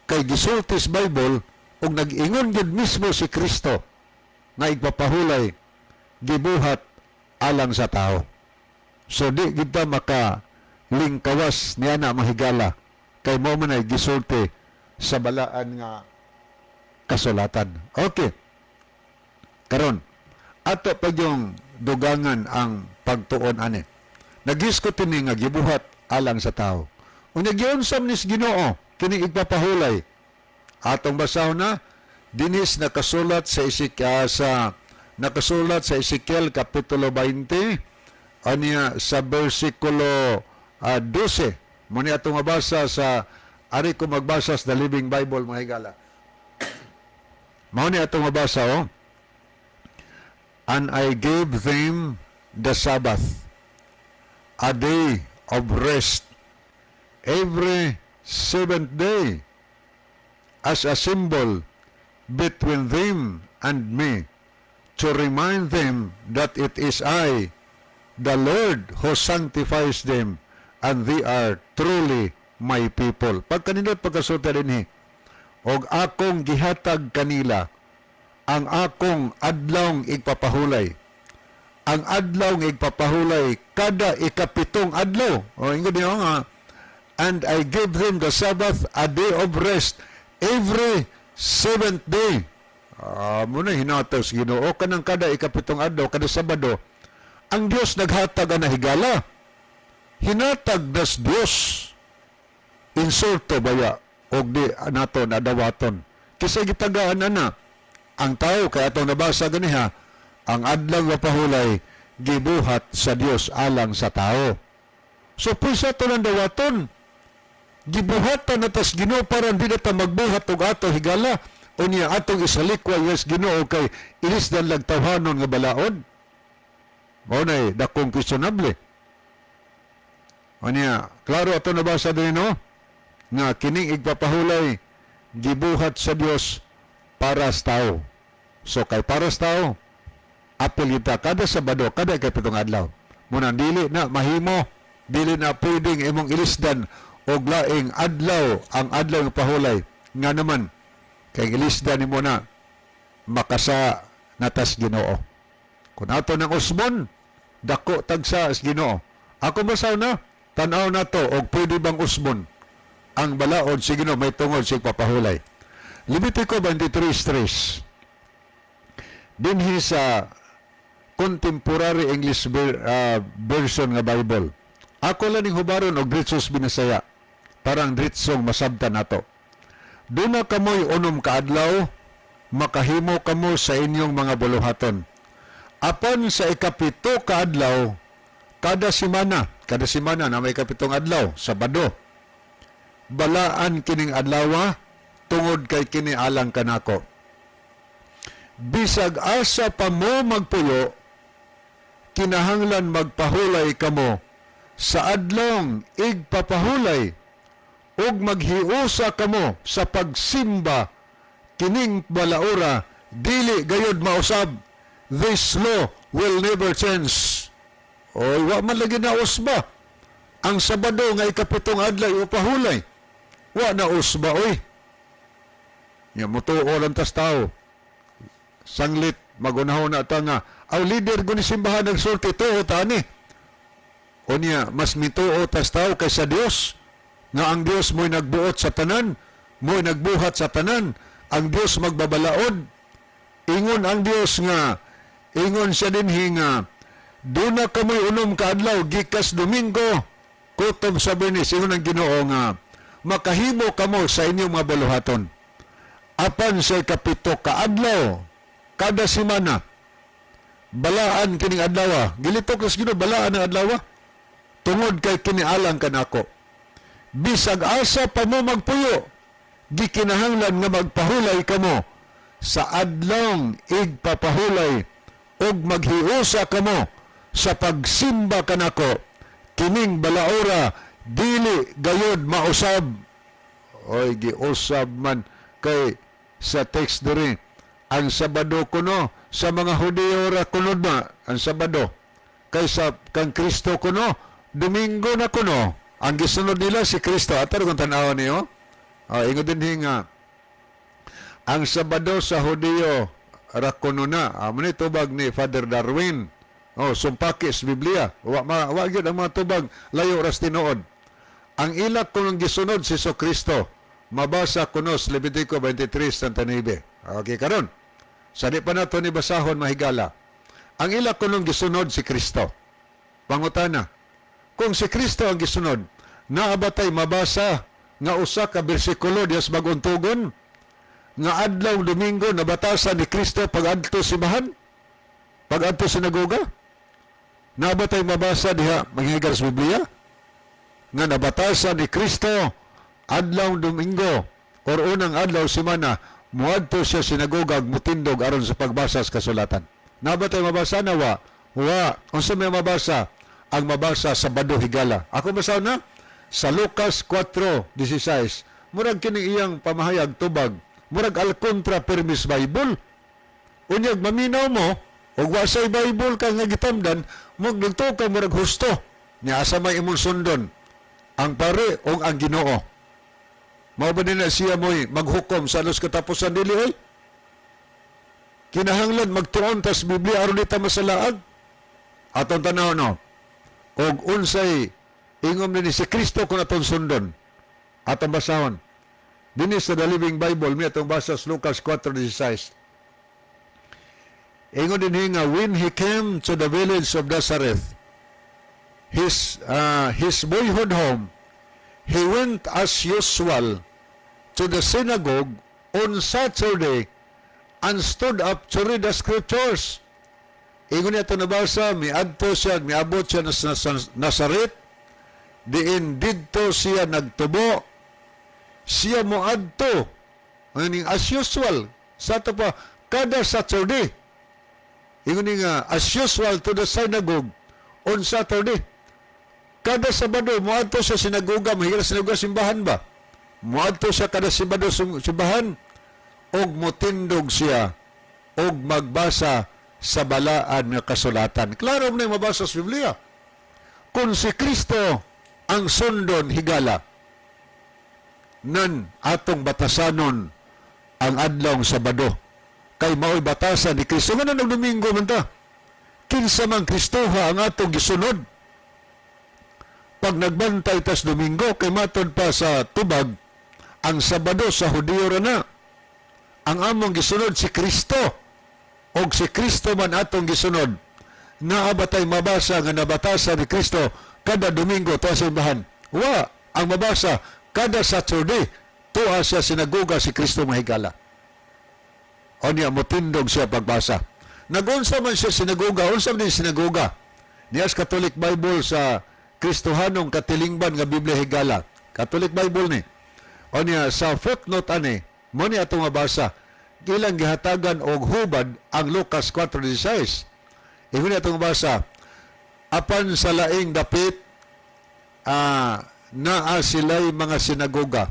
Kay gisultis Bible ug nag-ingon gid mismo si Kristo na igpapahulay gibuhat alang sa tao. So di kita maka lingkawas niya na mahigala kay mo man ay gisulti sa balaan nga kasulatan. Okay. Karon ato pag yung dugangan ang pagtuon ani. Nagisgot ini nga gibuhat alang sa tao. Unya giunsam ni Ginoo kini igpapahulay. Atong basahon na dinis nakasulat sa Ezekiel kapitulo 20 ania sa bersikulo 12. Muni atong mabasa sa ari ko magbasa sa Living Bible, mga higala. Mao ni atong mabasa And I gave them the Sabbath, a day of rest, every seventh day, as a symbol between them and me, to remind them that it is I, the Lord, who sanctifies them, and they are truly my people. Pagkaninot pagkasuta din og akong gihatag kanila ang akong adlawng igpapahulay. Ang adlawng igpapahulay kada ikapitong adlaw. Ingon niyo nga, and I gave them the Sabbath, a day of rest, every seventh day. Muna hinatos Ginoo kanang kada ikapitong adlaw, kada Sabado. Ang Dios naghatag ana higala. Hinatag das Dios. Insulto baya og di nato nadawaton. Kisay gitagaan ana ang tao kay atong nabasa ganiha, ang adlaw nga pahulay gibuhat sa Dios alang sa tao. So pisa to nang dawaton. Gibuhatan natas Ginoo para di na ta magbuhat og ato higala. Unya atong isalikwa yes Ginoo kay ilis dan lagtawhanon nga balaod. Mao nay dakong questionable. Unya klaro ato nabasa din no nga kining igpapahulay gibuhat sa Dios para sa tao. So kay para sa tao apil kita kada Sabado, kada ikapitong adlaw. Muna dili na mahimo, dili na pwedeng imong ilisdan og laing adlaw ang adlaw ng pahulay. Nga naman, kay ilisdan nimo na makasa natas Ginoo. Kung ato ng usbon, dako tagsa as Ginoo. Ako basaw na, tanaw na to, og pwede bang usbon ang balaod si Ginoo may tungod sa papahulay. Levitico 23:3. Dinhi sa Contemporary English version nga Bible. Ako lang ning hubaron og Dritsos binasaya. Parang Dritsong masabtan nato. Duna kamoy unom ka adlaw, makahimo kamo sa inyong mga buluhaton. Apan sa ikapito ka adlaw, kada simana na may kapitong adlaw, Sabado, balaan kining adlaw tungod kay kini alang kanako. Bisag asa pa mo magpuyo, kinahanglan magpahulay kamo sa adlong igpapahulay ug maghiusa kamo sa pagsimba kining balaura, dili gayud mausab. This law will never change. Oy, wa man lagi na usba ang Sabado nga ikapitong adlaw upahulay. Wa na usba oy. Nya mutuo lang tas tao. Sanglit magunahon na ta nga aw leader guni simbahan nagsulti tuo ta ni. Unya mas mituo tas tao kaysa Dios nga ang Dios mo'y nagbuot sa tanan, mo'y nagbuhat sa tanan, ang Dios magbabalaod. Ingon ang Dios nga ingon siya dinhi nga duna kamoy unom ka adlaw gikas Domingo kutob sa Bernis. Ingon ang Ginoo nga makahimo kamo sa inyong mga baluhaton. Apan sa ikapito ka adlaw kada semana balaan kining adlaw. Gilitok sa Ginoo balaan ang adlaw tungod kay kinialang kanako. Bisag asa pa mo magpuyo, gikinahanglan nga magpahulay kamo sa adlong igpapahulay ug maghiusa kamo sa pagsimba kanako. Kining balaura dili gayud mausab. Oy, giusab man kay sa text diri. Ang Sabado kuno sa mga Hudiyo ra kuno na ang Sabado. Kay sa kang Kristo kuno Domingo na kuno. Ang gisunod nila si Kristo. Ato kung tanaw niyo. Ingon din nga ang Sabado sa Hudiyo ra kuno na. Muna tubag ni Father Darwin. Sumpaki sa Biblia. Wa gyud ang mga tubag layo ras tinuod. Ang ilak kunong gisunod si Kristo. Mabasa kuno sa Levitico 23:9. Okay karon. Sa di pa nato ni basahon mahigala. Ang ilak kunong gisunod si Kristo. Pangutana, kung si Kristo ang gisunod, naabatay mabasa nga usa ka bersikulo dias bag-ong tugon nga adlaw Domingo nabatasan ni Kristo pag-adto simbahan? Pag-adto sinagoga? Naabatay mabasa diha maghigar sa Biblia nga nabatasan ni Kristo adlaw Domingo or unang adlaw semana muadto siya sinagoga mutindog aron sa pagbasa sa kasulatan. Nabatay mabasa na wa? Unsa may mabasa? Ang mabasa sa Sabado higala. Ako basaw na sa Lucas 4:16. Murag kining iyang pamahayag tubag. Murag al contra permis Bible. Unyag maminaw mo ug wa say Bible ka nga gitamdan, magdugto ka murag husto. Nya asa may imong sundon ang pare o ang Ginoo. Mao ba nila siya mo'y maghukom sa alos katapusan dili oy? Kinahanglan magtuon tas Biblia aron dita masalaag. Atong tanaw no. Og unsay ingom ni si Kristo kung atong sundon. Atong basahon. Dinhi sa The Living Bible mi atong basa sa Lucas 4:16. Ingon din nga when he came to the village of Nazareth, his boyhood home, he went as usual to the synagogue on Saturday and stood up to read the scriptures. Ingon niya ito nabasa, miabot siya sa Nazareth, diin didto siya nagtubo, siya moadto, as usual, sa ito pa, kada Saturday. Ingon niya as usual to the synagogue on Saturday. Kada Sabado, moadto siya sinagoga, mahirap sinagoga simbahan ba? Moadto siya kada Sabado simbahan, og motindog siya, og magbasa sa balaan nga kasulatan. Klaro mo na mabasa sa Biblia. Kung si Kristo ang sundon higala, nan atong batasanon ang adlaw Sabado. Kay mao'y batasan ni Kristo. Nga na Domingo man ta. Kinsa man Kristoha ang atong gisunod. Pag nagbantay tas Domingo, kay matod pa sa tubag, ang Sabado sa Hudiyo ra na. Ang among gisunod si Kristo. O si Kristo man atong gisunod. Naabatay mabasa nga nabatasan ni Kristo kada Domingo tuwa sa simbahan. Wa, ang mabasa kada Saturday tuwa sa sinagoga si Kristo mahigala. O niya motindog siya pagbasa. Nagunsa man siya sinagoga, unsa man din sinagoga. Niyas Catholic Bible sa Kristohanong katilingban nga Biblia higala. Catholic Bible ni. O niya sa footnote ani, mo ni atong mabasa. Ilang gihatagan og hubad ang Lucas 4:16. Iyon atong mabasa. Apan sa laing dapit naa sila'y mga sinagoga.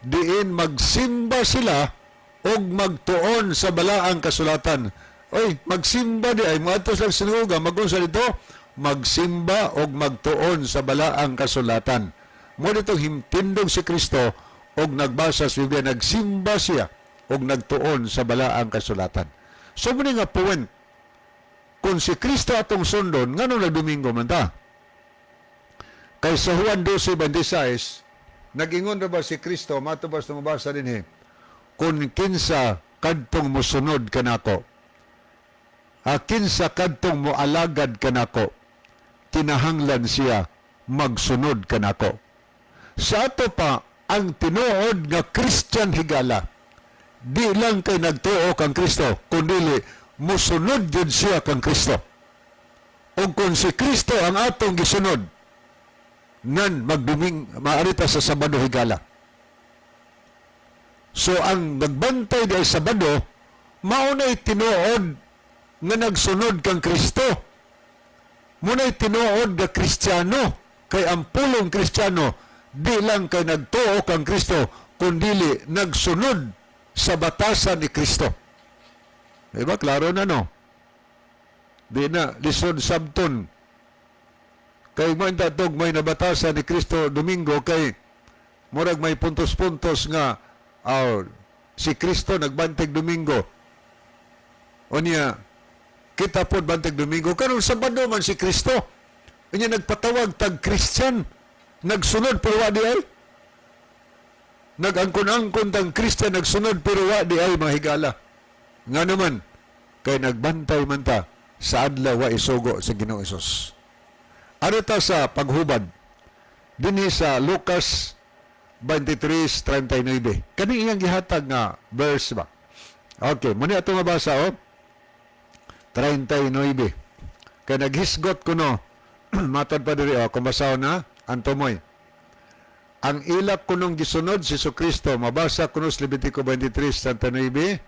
Diin magsimba sila og magtuon sa balaang kasulatan. Oy, magsimba di ay mga sa sinagoga, magunsa dito, magsimba og magtuon sa balaang kasulatan. Mo dito himtindog si Kristo og nagbasa sa Biblia, nagsimba siya og nagtuon sa balaang kasulatan. So muna nga point, kung si Kristo atong sundon, ngano na Domingo man ta? Kay sa Juan 12:26, nag-ingon na ba si Kristo, matubas na mabasa din kung kinsa kadtong musunod kanako, kinsa kadtong moalagad kanako, kinahanglan siya magsunod kanako. Sa ato pa, ang tinuod nga Christian higala, di lang kay nagtuo kang Kristo, kundi musunod yun siya kang Kristo. O kung si Kristo ang atong gisunod, nan maarita sa Sabado higala. So ang nagbantay di Sabado, maunay tinuod nga nagsunod kang Kristo. Munay tinuod nga Kristiyano, kay ang pulong Kristiyano, di lang kay nagtuo kang Kristo, kundi nagsunod sa batasan ni Kristo. Diba? Klaro na, no? Di na, lisod sabton. Kay mo intatog may nabatasan ni Kristo Domingo, kay murag may puntos-puntos nga si Kristo nagbanteg Domingo. O niya, kita po banteg Domingo. Karong Sabado man si Kristo. Niya nagpatawag tag-Christian. Nagsunod pero wa di ay. Nag-angkon-angkon tang Christian nagsunod pero wa di ay mahigala. Nga naman, kay nagbantay man ta sa adlaw wa isugo sa Ginoong Hesus. Ano ta sa paghubad? Dinhi sa Lucas 23:39. Kani iyang gihatag nga verse ba? Okay, muna ato mabasa 39. Kaya naghisgot ko no, matod pa diri kung basaw na, Antomoy. Ang ilak kunong gisunod si Kristo, mabasa kuno sa Levitico 23:39.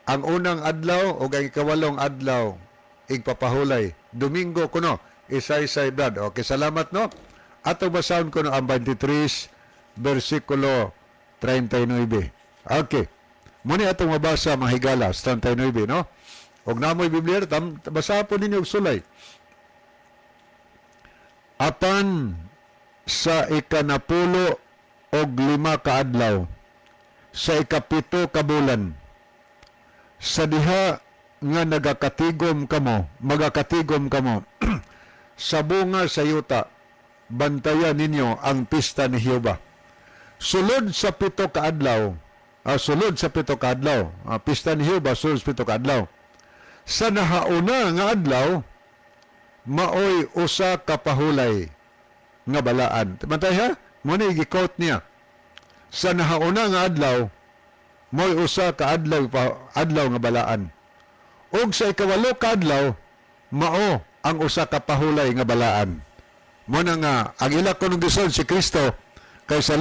Ang unang adlaw o ang ikawalong adlaw, igpapahulay. Domingo kuno, isa-isa brad. Okay, salamat no. Ato basahon ko no ang 23, versikulo 39. Okay. Muni atong mabasa mahigala, 39, no? Og namoy Biblia, basa po ninyo og sulay. Apan sa ikanapulo og 5 ka adlaw, sa ikapito ka bulan, sa diha nga magakatigom kamo sa bunga sa yuta, bantayan ninyo ang pista ni Jehova. Sulod sa pito ka adlaw, pista ni Jehova, sulod sa pito ka adlaw. Sa nahauna nga adlaw, maoy usa ka pahulay nga balaan. Bantay ha? Muna i-quote niya. Sa nahauna nga adlaw, maoy usa ka adlaw nga balaan. Og sa ikawalo ka adlaw, mao ang usa ka pahulay nga balaan. Muna nga, ang ilak ko nung gison si Kristo, kay sa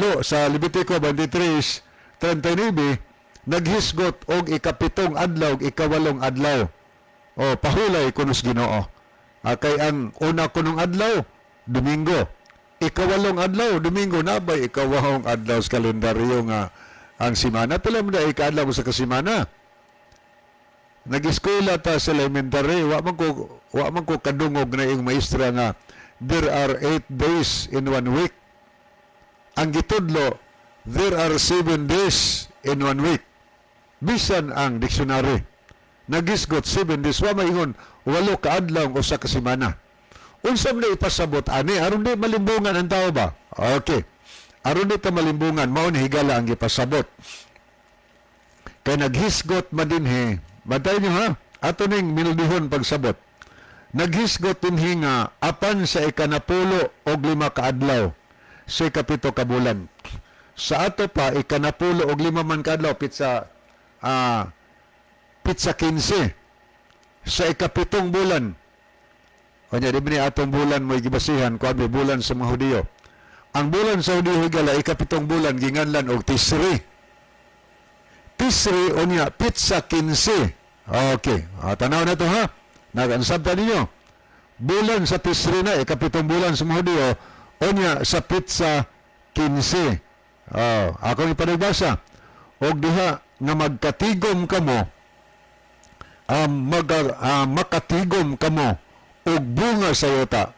Levitico 23:39, naghisgot og ikapitong adlaw, ikawalong adlaw. O pahulay kunos Ginoo. Kay ang una kunong adlaw, Domingo. Ikawalong adlaw, Domingo na ba ikawahong adlaw sa kalendaryo nga ang simana? Pila mo na ikaadlaw sa kasimana. nag-eskwela ta sa elementary, wa man ko kadungog na yung maestra nga there are 8 days in 1 week. Ang gitudlo, there are 7 days in 1 week. Bisan ang dictionary. Nagisgot 7 days. Wa maingon 8 ka adlaw o sa kasimana. Unsa man ipasabot ani aron di malimbungan ang tao ba? Okay. Aron di ta malimbungan mao ni higala ang ipasabot. Kay naghisgot madinhi, batay niyo ha. Ato ning minudihon pagsabot. Naghisgot dinhi nga apan sa ikanapulo og 5 ka adlaw sa ikapito ka bulan. Sa ato pa ikanapulo og 5 man ka adlaw pitsa 15 sa ikapitong bulan. Kanya di ba atong bulan mo gibasihan kuan may bulan sa mga Hudiyo. Ang bulan sa Hudiyo higala ikapitong bulan ginganlan og Tisri. Tisri unya pitsa 15. Okay, tanaw na to ha. Nag-ansabta ninyo. Bulan sa Tisri na ikapitong bulan sa mga Hudiyo unya sa pitsa 15. Ako ni panagbasa. Og diha nga magkatigom kamo makatigom kamo og bunga sa yuta.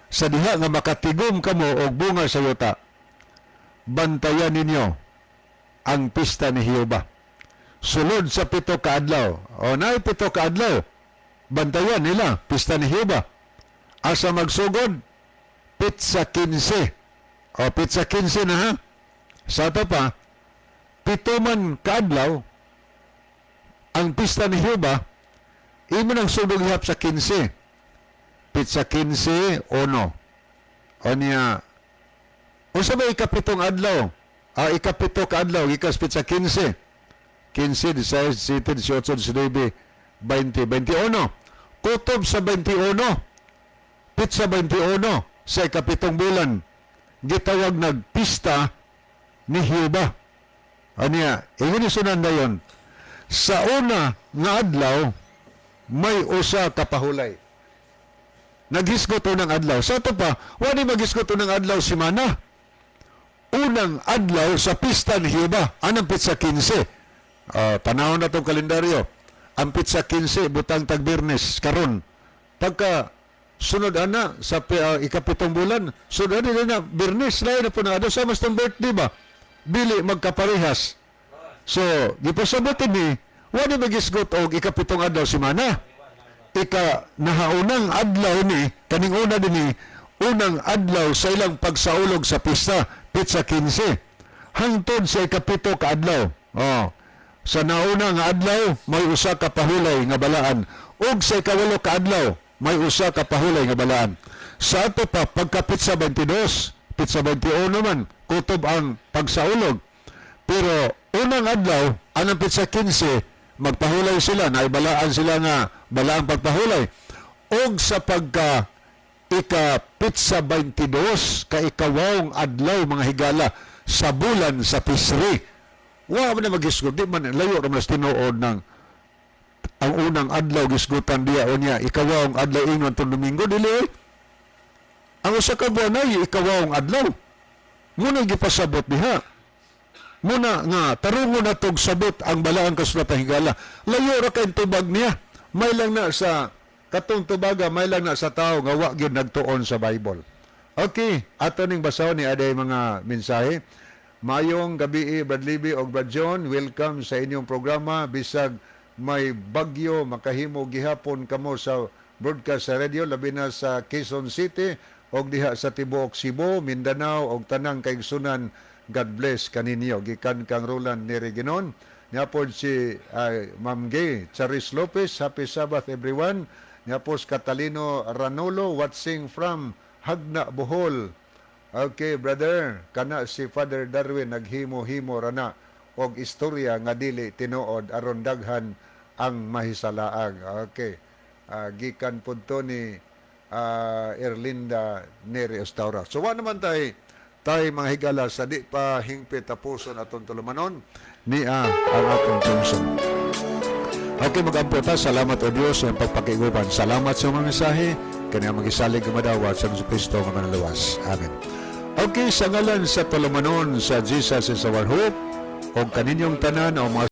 Sa diha nga makatigom kamo og bunga sa yuta, bantayan ninyo ang pista ni Jehova. Sulod sa 7 ka adlaw, o naay 7 ka adlaw, bantayan nila pista ni Jehova. Asa magsugod, pitsa 15. O pitsa 15 na ha. Sa ito pa, 7 man ka adlaw, ang pista ni Jehova, imo nang sudog ihap sa 15. Pitsa 15, ono. O niya, o sa ba ikapitong adlaw? Ikapito ka adlaw, ikas pitsa 15. 15, 16, 17, 18, 19, 20, 21. Kutob sa 21. Pitsa 21 sa ikapitong bulan. Gitawag nagpista ni Jehova. O niya, ingunisunan na yun. Sa una nga adlaw, may usa ka pahulay. Naghisgot unang adlaw. Sa ito pa, wala maghisgot unang adlaw si Mana. Unang adlaw sa pista ni Jehova. Anong pitsa 15? Panahon na itong kalendaryo. Ang pitsa 15, butang tagbirnes, karon. Pagka sunod ana sa ikapitong bulan, sunod na birnes, layo na po na ano, sa mas ng birthday ba? Bili magkaparehas. So, gipasabotin ni, wala maghisgot og ikapitong adlaw si Mana. Nahaunang adlaw ni, kaning una din ni, unang adlaw sa ilang pagsaulog sa pista, pitsa 15. Hangtod sa ikapito ka adlaw. Sa nauna nga adlaw, may usa ka pahulay nga balaan. Ug sa ikawalo ka adlaw, may usa ka pahulay nga balaan. Sa ato pa, pagka pitsa 22, pitsa 21 man, kutob ang pagsaulog. Pero unang adlaw, anong pitsa 15, magpahulay sila, naibalaan sila nga balaang pagpahulay. Og sa pagka pitsa 22, ka ikawawang adlaw mga higala sa bulan sa Tisri. Wa man na maghisgot, di man layo ra mas tinuod ng ang unang adlaw gisgutan diya o niya ikawawang adlaw ingon tong Domingo dili. Ang usa ka buwan ay ikawawang adlaw. Muna gipasabot diha. Muna nga tarungon na tog sabot ang balaang kasulatan higala. Layo ra kay tubag niya. May lang na sa katong tubaga, may lang na sa tao nga wa gyud nagtuon sa Bible. Okay, ato ning basahon ni aday mga mensahe. Mayong gabi, Brad Libby o Brad John, welcome sa inyong programa. Bisag may bagyo, makahimo gihapon kamo sa broadcast sa radio, labi na sa Quezon City o diha sa tibuok Cebu, Mindanao o tanang kaigsunan. God bless kaninyo. Gikan kang Roland Neriginon. Niapod si Ma'am Gay Charis Lopez. Happy Sabbath everyone. Niapos Catalino Ranolo watching from Hagna, Bohol. Okay, brother. Kana si Father Darwin naghimo-himo rana og istorya nga dili tinuod aron daghan ang mahisalaag. Okay. Gikan punto ni Erlinda Neri Estaura. So, wa naman tayo mga higala sa di pa hingpit tapuson atong tulumanon ni ang atong tungson. Okay, mag-ampo ta. Salamat o Diyos sa pagpakiguban. Salamat sa mga mensahe. Kanya mag-isalig gumadawat sa Kristo nga manalawas. Amen. Okay, sa ngalan sa tulumanon sa Jesus is our hope o kaninyong tanan o mga